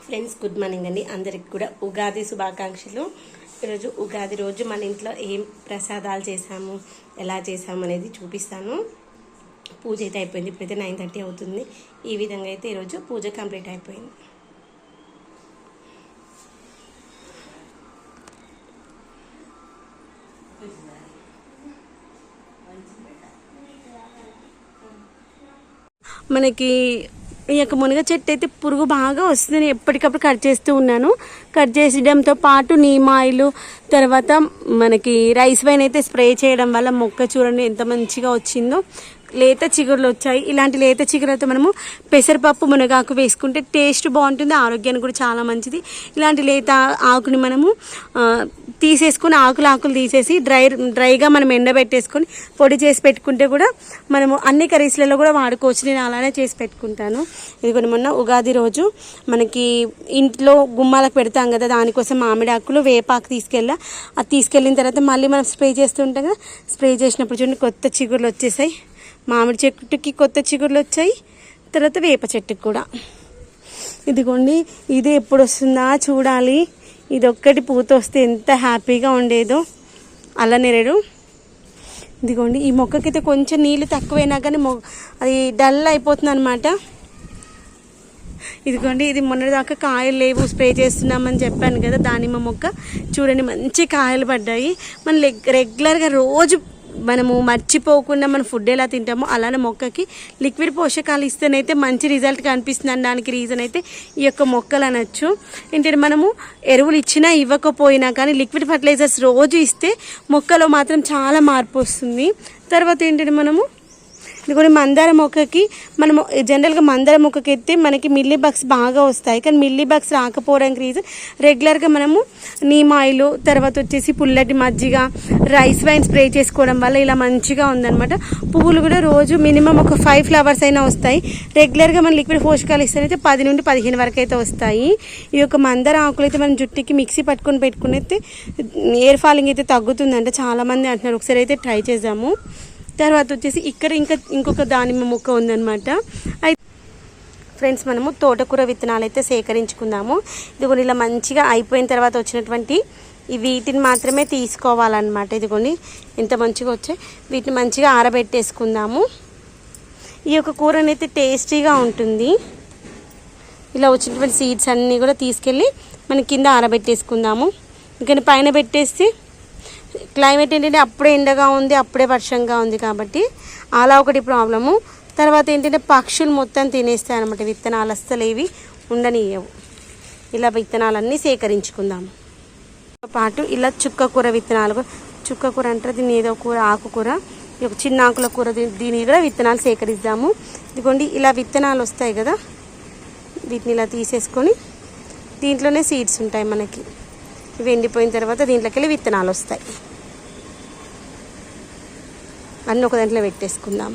Friends good morning అండి. అందరికి కూడా ఉగాది శుభాకాంక్షలు. ఈరోజు ఉగాది రోజు మన ఇంట్లో ఏం ప్రసాదాలు చేసాము, ఎలా చేసాము అనేది చూపిస్తాను. పూజ అయితే అయిపోయింది. ఇప్పుడైతే 9:30 అవుతుంది. ఈ విధంగా అయితే ఈరోజు పూజ కంప్లీట్ అయిపోయింది. మనకి ఈ యొక్క మునగ చెట్టు అయితే పురుగు బాగా వస్తుంది. ఎప్పటికప్పుడు కట్ చేస్తూ ఉన్నాను. కట్ చేసడంతో పాటు నీమ్ ఆయిల్, తర్వాత మనకి రైస్ వైన్ అయితే స్ప్రే చేయడం వల్ల మొక్క చూడండి ఎంత మంచిగా వచ్చిందో. లేత చిగురులు వచ్చాయి. ఇలాంటి లేత చిగురులతో మనము పెసరపప్పు మునగాకు వేసుకుంటే టేస్ట్ బాగుంటుంది, ఆరోగ్యానికి కూడా చాలా మంచిది. ఇలాంటి లేత ఆకుని మనము తీసేసుకొని ఆకులు తీసేసి డ్రైగా మనం ఎండబెట్టేసుకొని పొడి చేసి పెట్టుకుంటే కూడా మనము అన్ని కర్రీస్లలో కూడా వాడుకోవచ్చు. నేను అలానే చేసి పెట్టుకుంటాను. ఇది కూడా మొన్న ఉగాది రోజు మనకి ఇంట్లో గుమ్మాలకు పెడతాం కదా, దానికోసం మామిడి ఆకులు వేపాకు అది తీసుకెళ్ళిన తర్వాత మళ్ళీ మనం స్ప్రే చేస్తుంటాం కదా, స్ప్రే చేసినప్పుడు చూడండి కొత్త చిగురులు వచ్చేసాయి. మామిడి చెట్టుకి కొత్త చిగురులు వచ్చాయి, తర్వాత వేప చెట్టుకి కూడా. ఇదిగోండి, ఇది ఎప్పుడు వస్తుందా చూడాలి. ఇది ఒక్కటి పూత వస్తే ఎంత హ్యాపీగా ఉండేదో. అల్లనేరేడు ఇదిగోండి, ఈ మొక్కకైతే కొంచెం నీళ్ళు తక్కువైనా కానీ అది డల్ అయిపోతుంది అనమాట. ఇదిగోండి, ఇది మొన్నటిదాకా కాయలు లేవు, స్ప్రే చేస్తున్నామని చెప్పాను కదా, దానిమ్మ మొక్క చూడండి మంచి కాయలు పడ్డాయి. మనం రెగ్యులర్గా రోజు మనము మర్చిపోకుండా మనం ఫుడ్ ఎలా తింటామో అలానే మొక్కకి లిక్విడ్ పోషకాలు ఇస్తేనైతే మంచి రిజల్ట్ కనిపిస్తుంది అనడానికి రీజన్ అయితే ఈ యొక్క మొక్కలు అనొచ్చు. ఏంటంటే మనము ఎరువులు ఇచ్చినా ఇవ్వకపోయినా కానీ లిక్విడ్ ఫర్టిలైజర్స్ రోజు ఇస్తే మొక్కలో మాత్రం చాలా మార్పు వస్తుంది. తర్వాత ఏంటంటే మనము ఇదిగోని మందార మొక్కకి మనము జనరల్గా మందార మొక్కకి అయితే మనకి మిల్లీ బగ్స్ బాగా వస్తాయి. కానీ మిల్లీ బగ్స్ రాకపోవడానికి రీజన్ రెగ్యులర్గా మనము నీమ్ ఆయిల్, తర్వాత వచ్చేసి పుల్లటి మజ్జిగ, రైస్ వైన్ స్ప్రే చేసుకోవడం వల్ల ఇలా మంచిగా ఉందన్నమాట. పువ్వులు కూడా రోజు మినిమం ఒక 5 ఫ్లవర్స్ అయినా వస్తాయి. రెగ్యులర్గా మనం లిక్విడ్ పోషకాలు ఇస్తేనైతే 10 నుండి 15 వరకు అయితే వస్తాయి. ఈ యొక్క మందార ఆకులు అయితే మనం జుట్టుకి మిక్సీ పెట్టుకుని అయితే ఎయిర్ ఫాలింగ్ అయితే తగ్గుతుందంట చాలామంది అంటున్నారు. ఒకసారి అయితే ట్రై చేద్దాము. తర్వాత వచ్చేసి ఇక్కడ ఇంకొక దానిమ్మ మొక్క ఉందన్నమాట. అయితే ఫ్రెండ్స్ మనము తోటకూర విత్తనాలు అయితే సేకరించుకుందాము. ఇదిగోండి ఇలా మంచిగా అయిపోయిన తర్వాత వచ్చినటువంటి వీటిని మాత్రమే తీసుకోవాలన్నమాట. ఇదిగోండి ఎంత మంచిగా వచ్చాయి. వీటిని మంచిగా ఆరబెట్టేసుకుందాము. ఈ యొక్క కూరనైతే టేస్టీగా ఉంటుంది. ఇలా వచ్చినటువంటి సీడ్స్ అన్నీ కూడా తీసుకెళ్ళి మనం కింద ఆరబెట్టేసుకుందాము. ఇంకా పైన పెట్టేసి క్లైమేట్ ఏంటంటే అప్పుడే ఎండగా ఉంది, అప్పుడే వర్షంగా ఉంది కాబట్టి అలా ఒకటి ప్రాబ్లము. తర్వాత ఏంటంటే పక్షులు మొత్తం తినేస్తాయి అన్నమాట. విత్తనాలు అస్సలు ఏవి ఉండనియవు. ఇలా విత్తనాలన్నీ సేకరించుకుందాము. పాటు ఇలా చుక్కకూర విత్తనాలు, చుక్కకూర అంటారు దీన్ని, ఏదో కూర ఆకుకూర, ఒక చిన్న ఆకుల కూర, దీని కూడా విత్తనాలు సేకరిద్దాము. ఇదిగోండి ఇలా విత్తనాలు వస్తాయి కదా, వీటిని ఇలా తీసేసుకొని దీంట్లోనే సీడ్స్ ఉంటాయి మనకి. ఇవి ఎండిపోయిన తర్వాత దీంట్లోకి వెళ్ళి విత్తనాలు వస్తాయి. అన్నీ ఒక దాంట్లో పెట్టేసుకుందాం.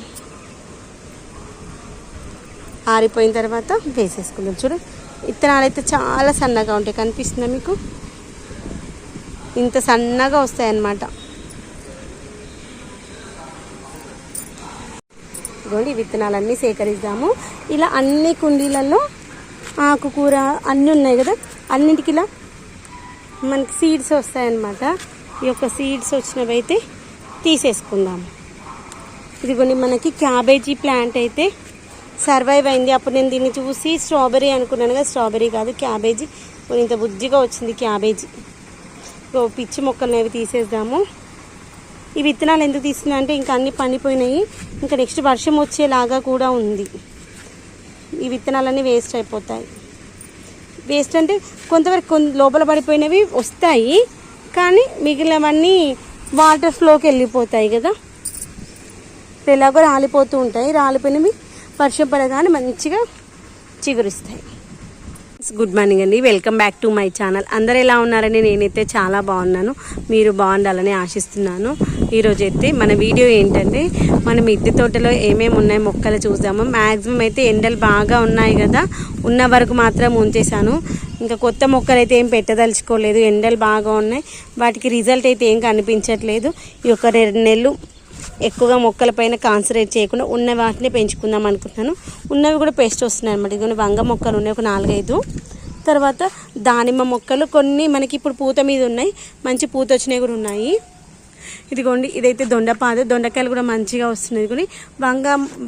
ఆరిపోయిన తర్వాత వేసేసుకుందాం. చూడు విత్తనాలు అయితే చాలా సన్నగా ఉంటాయి, కనిపిస్తుందా మీకు? ఇంత సన్నగా వస్తాయి అన్నమాట. ఇదిగోండి విత్తనాలన్నీ సేకరిద్దాము. ఇలా అన్ని కుండీలలో ఆకుకూర అన్నీ ఉన్నాయి కదా, అన్నింటికి ఇలా మనకి సీడ్స్ వస్తాయన్నమాట. ఈ యొక్క సీడ్స్ వచ్చినవి అయితే తీసేసుకుందాం. ఇదిగోండి మనకి క్యాబేజీ ప్లాంట్ అయితే సర్వైవ్ అయింది. అప్పుడు నేను దీన్ని చూసి స్ట్రాబెర్రీ అనుకున్నాను కదా, స్ట్రాబెర్రీ కాదు క్యాబేజీ. ఇంత బుజ్జిగా వచ్చింది క్యాబేజీ. పిచ్చి మొక్కలు అవి తీసేద్దాము. ఈ విత్తనాలు ఎందుకు తీసుకున్నా అంటే ఇంకా అన్నీ పండిపోయినాయి, ఇంకా నెక్స్ట్ వర్షం వచ్చేలాగా కూడా ఉంది. ఈ విత్తనాలన్నీ వేస్ట్ అయిపోతాయి. వేస్ట్ అంటే కొంతవరకు లోపల పడిపోయినవి వస్తాయి, కానీ మిగిలినవన్నీ వాటర్ ఫ్లోకి వెళ్ళిపోతాయి కదా, ఎలాగో రాలిపోతూ ఉంటాయి. రాలిపోయినవి వర్షం పడగానే మంచిగా చిగురిస్తాయి. గుడ్ మార్నింగ్ అండి, welcome back to my channel. అందరు ఎలా ఉన్నారని? నేనైతే చాలా బాగున్నాను, మీరు బాగుండాలని ఆశిస్తున్నాను. ఈరోజైతే మన వీడియో ఏంటంటే మన మిద్దె తోటలో ఏమేమి ఉన్నాయి మొక్కలు చూద్దాము. మ్యాక్సిమం అయితే ఎండలు బాగా ఉన్నాయి కదా, ఉన్న వరకు మాత్రం ఉంచేసాను. ఇంకా కొత్త మొక్కలు అయితే ఏం పెట్టదలుచుకోలేదు, ఎండలు బాగా ఉన్నాయి. వాటికి రిజల్ట్ అయితే ఏం కనిపించట్లేదు. ఈ యొక్క 2 నెలలు ఎక్కువగా మొక్కలపైన కాన్సన్ట్రేట్ చేయకుండా ఉన్న వాటిని పెంచుకుందాం అనుకుంటున్నాను. ఉన్నవి కూడా పెస్ట్ వస్తున్నాయి అన్నమాట. ఇదిగోని వంగ మొక్కలు ఉన్నాయి ఒక 4-5. తర్వాత దానిమ్మ మొక్కలు కొన్ని మనకి ఇప్పుడు పూత మీద ఉన్నాయి, మంచి పూత వచ్చినవి కూడా ఉన్నాయి. ఇదిగోండి ఇదైతే దొండపాదు, దొండకాయలు కూడా మంచిగా వస్తున్నాయి. ఇదిగోండి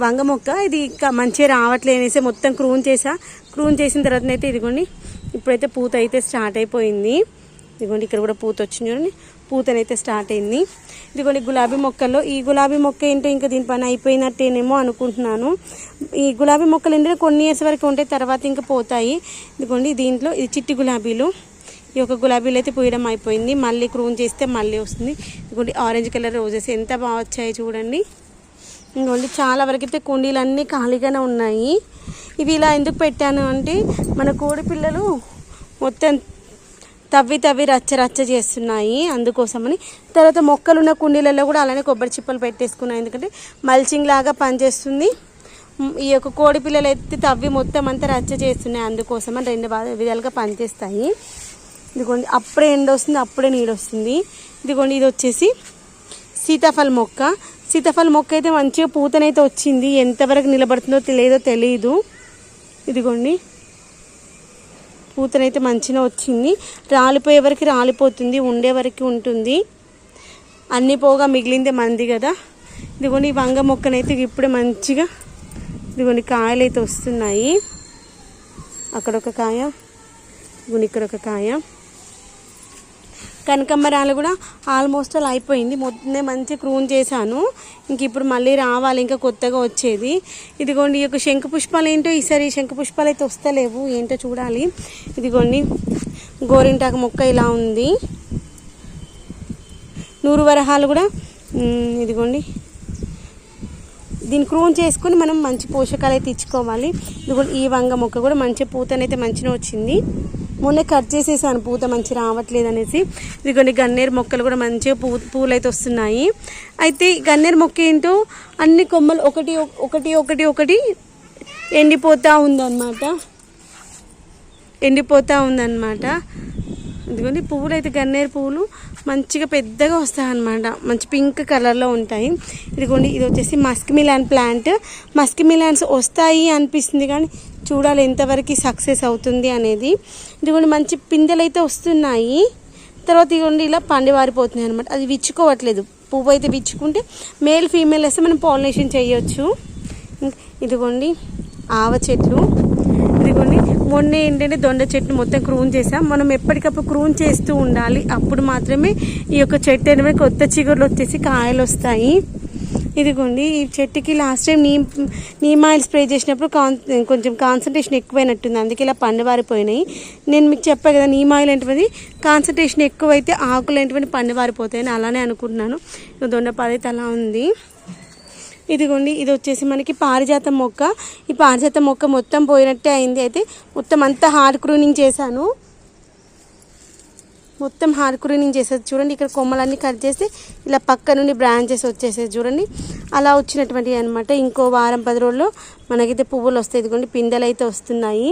వంగ మొక్క, ఇది ఇంకా మంచిగా రావట్లేదు అనేసి మొత్తం క్రూన్ చేసిన తర్వాతనైతే ఇదిగోండి ఇప్పుడైతే పూత అయితే స్టార్ట్ అయిపోయింది. ఇదిగోండి ఇక్కడ కూడా పూత వచ్చింది చూడండి, పూతనైతే స్టార్ట్ అయింది. ఇదిగోండి గులాబీ మొక్కల్లో ఈ గులాబీ మొక్క ఏంటో ఇంకా దీని పని అయిపోయినట్టేనేమో అనుకుంటున్నాను. ఈ గులాబీ మొక్కలు ఏంటంటే కొన్ని ఇయర్స్ వరకు ఉంటాయి, తర్వాత ఇంకా పోతాయి. ఇదిగోండి దీంట్లో ఇది చిట్టి గులాబీలు, ఈ యొక్క గులాబీలు అయితే పూయడం అయిపోయింది, మళ్ళీ క్రూన్ చేస్తే మళ్ళీ వస్తుంది. ఇదిగోండి ఆరెంజ్ కలర్ రోజెస్ ఎంత బాగా వచ్చాయి చూడండి. ఇంకోండి చాలా వరకు అయితే కుండీలు అన్నీ ఖాళీగానే ఉన్నాయి. ఇవి ఇలా ఎందుకు పెట్టాను అంటే మన కోడి పిల్లలు మొత్తం తవ్వి రచ్చ చేస్తున్నాయి, అందుకోసమని. తర్వాత మొక్కలు ఉన్న కుండీలలో కూడా అలానే కొబ్బరి చిప్పలు పెట్టేసుకున్నాయి, ఎందుకంటే మల్చింగ్ లాగా పనిచేస్తుంది. ఈ యొక్క కోడి పిల్లలు అయితే తవ్వి మొత్తం అంతా రచ్చ చేస్తున్నాయి, అందుకోసమని 2 విధాలుగా పనిచేస్తాయి. ఇదిగోండి అప్పుడే ఎండ వస్తుంది, అప్పుడే నీడు వస్తుంది. ఇదిగోండి ఇది వచ్చేసి సీతాఫల మొక్క అయితే మంచిగా పూతనైతే వచ్చింది, ఎంతవరకు నిలబడుతుందో లేదో తెలియదు. ఇదిగోండి పూతనైతే మంచిగా వచ్చింది, రాలిపోయే వరకు రాలిపోతుంది, ఉండే వరకు ఉంటుంది, అన్నీ పోగా మిగిలిందే మంది కదా. ఇదిగోండి ఈ వంగ మొక్కనైతే ఇప్పుడే మంచిగా ఇదిగోండి కాయలు అయితే వస్తున్నాయి, అక్కడొక కాయ, ఇదిగోండి ఇక్కడ ఒక కాయ. కనకంబరాలు కూడా ఆల్మోస్ట్ అలా అయిపోయింది, మొత్తం మంచిగా క్రూన్ చేశాను, ఇంక ఇప్పుడు మళ్ళీ రావాలి, ఇంకా కొత్తగా వచ్చేది. ఇదిగోండి ఈ యొక్క శంఖ పుష్పాలు ఏంటో ఈసారి శంఖ పుష్పాలు అయితే వస్తలేవు, ఏంటో చూడాలి. ఇదిగోండి గోరింటాకు మొక్క ఇలా ఉంది, నూరు వరహాలు కూడా ఇదిగోండి దీన్ని క్రూన్ చేసుకొని మనం మంచి పోషకాలు అయితే ఇచ్చుకోవాలి. ఇదిగోండి ఈ వంగ మొక్క కూడా మంచి పూతనైతే మంచిగా వచ్చింది, మొన్న కట్ చేసేసాను పూత మంచి రావట్లేదు అనేసి. ఇదిగోండి గన్నేరు మొక్కలు కూడా మంచిగా పూలు అయితే వస్తున్నాయి. అయితే గన్నేరు మొక్క ఏంటో అన్ని కొమ్మలు ఒకటి ఎండిపోతూ ఉందన్నమాట. ఇదిగోండి పువ్వులు అయితే గన్నేరు పువ్వులు మంచిగా పెద్దగా వస్తాయి అన్నమాట, మంచి పింక్ కలర్లో ఉంటాయి. ఇదిగోండి ఇది వచ్చేసి muskmelon plant. Muskmelons వస్తాయి అనిపిస్తుంది కానీ చూడాలి ఎంతవరకు సక్సెస్ అవుతుంది అనేది. ఇదిగోండి మంచి పిందెలు అయితే వస్తున్నాయి, తర్వాత ఇదిగోండి ఇలా పండివారిపోతున్నాయి అనమాట, అది విచ్చుకోవట్లేదు. పువ్వు అయితే విచ్చుకుంటే మేల్ ఫీమేల్ వేస్తే మనం పాలినేషన్ చేయొచ్చు. ఇదిగోండి ఆవ చెట్లు, ఇదిగోండి మొన్న ఏంటంటే దొండ చెట్టు మొత్తం క్రూన్ చేసాం, మనం ఎప్పటికప్పుడు క్రూన్ చేస్తూ ఉండాలి, అప్పుడు మాత్రమే ఈ యొక్క చెట్టు అనేది కొత్త చిగురులు వచ్చేసి కాయలు వస్తాయి. ఇదిగోండి ఈ చెట్టుకి last time neem oil spray చేసినప్పుడు కొంచెం కాన్సన్ట్రేషన్ ఎక్కువైనట్టుంది, అందుకే ఇలా పండువారిపోయినాయి. నేను మీకు చెప్పాను కదా నీమ్ ఆయిల్ ఏంటిది కాన్సన్ట్రేషన్ ఎక్కువైతే ఆకులు ఏంటివి పండువారిపోతాయని, అలానే అనుకుంటున్నాను. దొండపాది అయితే అలా ఉంది. ఇదిగోండి ఇది వచ్చేసి మనకి పారిజాతం మొక్క. ఈ పారిజాతం మొక్క మొత్తం పోయినట్టే అయింది, అయితే మొత్తం అంతా హార్డ్ క్రూనింగ్ చేశాను, చూడండి. ఇక్కడ కొమ్మలన్నీ కట్ చేస్తే ఇలా పక్క నుండి బ్రాంచెస్ వచ్చేసేది చూడండి, అలా వచ్చినటువంటివి అనమాట. ఇంకో వారం 10 రోజుల్లో మనకైతే పువ్వులు వస్తాయి. ఇదిగోండి పిందెలు అయితే వస్తున్నాయి.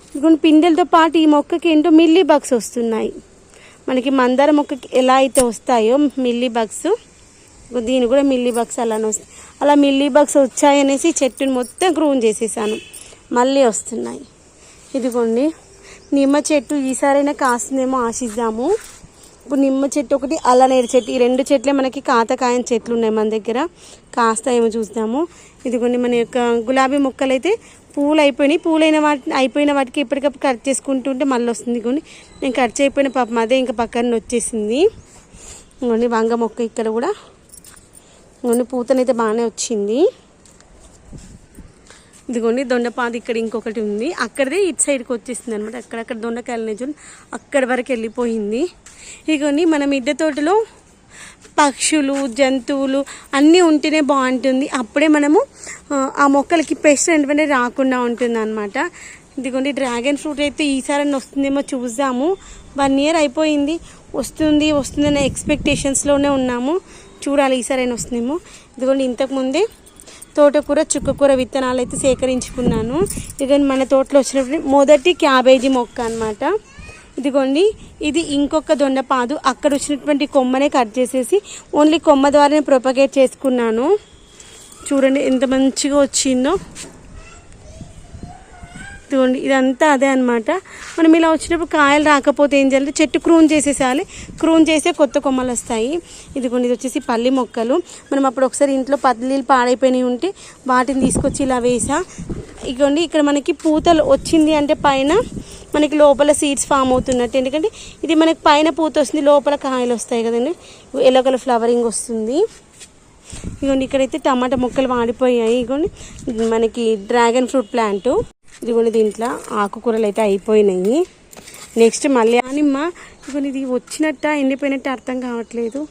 ఇదిగోండి పిందెలతో పాటు ఈ మొక్కకి ఏంటో మిల్లీ బగ్స్ వస్తున్నాయి, మనకి మందార మొక్కకి ఎలా అయితే వస్తాయో మిల్లీ బగ్స్, దీని కూడా మిల్లీ బగ్స్ అలానే వస్తాయి. అలా మిల్లీ బగ్స్ వచ్చాయనేసి చెట్టుని మొత్తం క్రూన్ చేసేసాను, మళ్ళీ వస్తున్నాయి. ఇదిగోండి నిమ్మ చెట్టు ఈసారైనా కాస్తుందేమో ఆశిద్దాము. ఇప్పుడు నిమ్మ చెట్టు ఒకటి, అల్లనేరు చెట్టు, ఈ 2 చెట్లే మనకి కాతకాయని చెట్లు ఉన్నాయి మన దగ్గర, కాస్తాయేమో చూద్దాము. ఇదిగోండి మన యొక్క గులాబీ మొక్కలు అయితే పూలు అయిపోయిన వాటికి ఎప్పటికప్పుడు కట్ చేసుకుంటుంటే మళ్ళీ వస్తుంది. ఇదిగోండి నేను కట్ చేయకపోయిన పాపం అదే ఇంకా పక్కన వచ్చేసింది. ఇదిగోండి వంగ మొక్క ఇక్కడ కూడా ఇదిగోండి పూతనైతే బాగానే వచ్చింది. ఇదిగోండి దొండపాది ఇక్కడ ఇంకొకటి ఉంది, అక్కడదే ఇటు సైడ్కి వచ్చేసింది అనమాట, అక్కడక్కడ దొండకాయలు చూడండి అక్కడి వరకు వెళ్ళిపోయింది. ఇదిగోండి మన మిద్దె తోటలో పక్షులు జంతువులు అన్నీ ఉంటేనే బాగుంటుంది, అప్పుడే మనము ఆ మొక్కలకి పెస్ట్ అంటే రాకుండా ఉంటుంది అనమాట. ఇదిగోండి డ్రాగన్ ఫ్రూట్ అయితే ఈసారి వస్తుందేమో చూద్దాము, 1 year అయిపోయింది, వస్తుందనే ఎక్స్పెక్టేషన్స్లోనే ఉన్నాము, చూడాలి ఈసారైనా వస్తుందేమో. ఇదిగోండి ఇంతకుముందే తోటకూర చుక్కకూర విత్తనాలు అయితే సేకరించుకున్నాను. ఇదిగోండి మన తోటలో వచ్చినప్పుడు మొదటి క్యాబేజీ మొక్క అనమాట. ఇదిగోండి ఇది ఇంకొక దొండపాదు, అక్కడ వచ్చినటువంటి కొమ్మనే కట్ చేసేసి ఓన్లీ కొమ్మ ద్వారానే ప్రొపగేట్ చేసుకున్నాను. చూడండి ఎంత మంచిగా వచ్చిందో. ఇదిగోండి ఇదంతా అదే అనమాట. మనం ఇలా వచ్చినప్పుడు కాయలు రాకపోతే ఏం చేయాలంటే చెట్టు క్రూన్ చేసేసేయాలి. క్రూన్ చేసే కొత్త కొమ్మలు వస్తాయి. ఇదిగోండి ఇది వచ్చేసి పల్లి మొక్కలు. మనం అప్పుడు ఒకసారి ఇంట్లో పల్లీలు పాడైపోయినవి ఉంటే వాటిని తీసుకొచ్చి ఇలా వేసా. ఇదిగోండి ఇక్కడ మనకి పూతలు వచ్చింది అంటే పైన మనకి లోపల సీడ్స్ ఫామ్ అవుతున్నట్టు. ఎందుకంటే ఇది మనకి పైన పూత వస్తుంది, లోపల కాయలు వస్తాయి కదండి. ఎల్లో కలర్ ఫ్లవరింగ్ వస్తుంది. ఇదిగోండి ఇక్కడైతే టమాటా మొక్కలు వాడిపోయాయి. ఇదిగోండి మనకి డ్రాగన్ ఫ్రూట్ ప్లాంట్. ఇదిగోండి దీంట్లో ఆకుకూరలు అయితే అయిపోయినాయి. నెక్స్ట్ మళ్ళీ దానిమ్మ. ఇదిగోండి ఇది వచ్చినట్ట ఎండిపోయినట్టు అర్థం కావట్లేదు.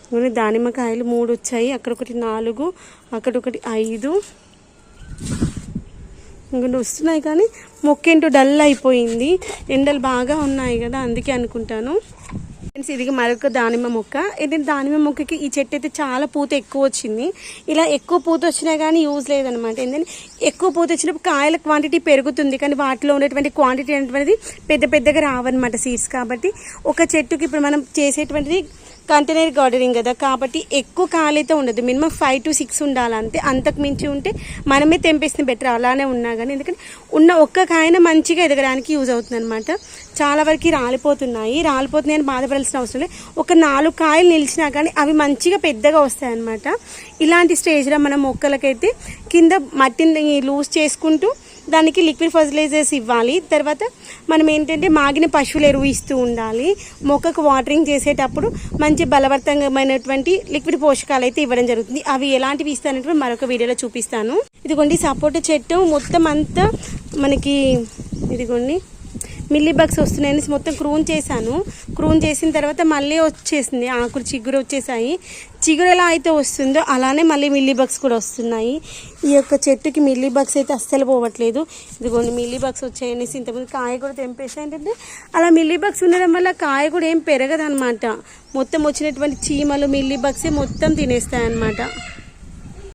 ఇదిగోండి దానిమ్మకాయలు 3 వచ్చాయి. అక్కడొకటి 4, అక్కడొకటి 5. ఇంకొంచెం వస్తున్నాయి కానీ మొక్క ఏంటో డల్ అయిపోయింది. ఎండలు బాగా ఉన్నాయి కదా, అందుకే అనుకుంటాను. ఫ్రెండ్స్ ఇది మరొక దానిమ్మ మొక్క. ఏంటంటే దానిమ్మ మొక్కకి ఈ చెట్టు అయితే చాలా పూత ఎక్కువ వచ్చింది. ఇలా ఎక్కువ పూత వచ్చినా కానీ యూజ్ లేదనమాట. ఏంటంటే ఎక్కువ పూత వచ్చినప్పుడు కాయల క్వాంటిటీ పెరుగుతుంది, కానీ వాటిలో ఉండేటువంటి క్వాంటిటీ అనేటువంటిది పెద్దగా రావన్నమాట సీడ్స్. కాబట్టి ఒక చెట్టుకి ఇప్పుడు మనం చేసేటువంటిది కంటైనర్ గార్డెనింగ్ కదా, కాబట్టి ఎక్కువ కాయలైతే ఉండదు. Minimum 5 to 6 ఉండాలంతే. అంతకు మించి ఉంటే మనమే తెంపేసిన బెటర్. అలానే ఉన్నా కానీ ఎందుకంటే ఉన్న ఒక్క కాయన మంచిగా ఎదగడానికి యూజ్ అవుతుంది అనమాట. చాలా వరకు రాలిపోతున్నాయని బాధపడాల్సిన అవసరం లేదు. ఒక 4 కాయలు నిలిచినా కానీ అవి మంచిగా పెద్దగా వస్తాయి అనమాట. ఇలాంటి స్టేజ్లో మనం మొక్కలకైతే కింద మట్టిని లూజ్ చేసుకుంటూ దానికి లిక్విడ్ ఫర్టిలైజర్స్ ఇవ్వాలి. తర్వాత మనం ఏంటంటే మాగిన పశువుల ఎరువు ఇస్తూ ఉండాలి. మొక్కకు వాటరింగ్ చేసేటప్పుడు మంచి బలవర్తంగమైనటువంటి లిక్విడ్ పోషకాలు అయితే ఇవ్వడం జరుగుతుంది. అవి ఎలాంటివి ఇస్తానంటే మరొక వీడియోలో చూపిస్తాను. ఇదిగోండి సపోటా చెట్టు మొత్తం అంతా మనకి ఇదిగోండి మిల్లీ బగ్స్ వస్తున్నాయని మొత్తం క్రూన్ చేశాను. క్రూన్ చేసిన తర్వాత మళ్ళీ వచ్చేసింది ఆకులు, చిగురు వచ్చేసాయి. చిగురు ఎలా అయితే వస్తుందో అలానే మళ్ళీ మిల్లీ బగ్స్ కూడా వస్తున్నాయి. ఈ యొక్క చెట్టుకి మిల్లీ బగ్స్ అయితే అస్సలు పోవట్లేదు. ఇదిగోండి మిల్లీ బగ్స్ వచ్చాయనేసి ఇంతకుముందు కాయ కూడా తెంపేసాయి. ఏంటంటే అలా మిల్లీ బగ్స్ ఉండడం వల్ల కాయ కూడా ఏం పెరగదు అనమాట. మొత్తం వచ్చినటువంటి చీమలు మిల్లీ బగ్సే మొత్తం తినేస్తాయి అన్నమాట.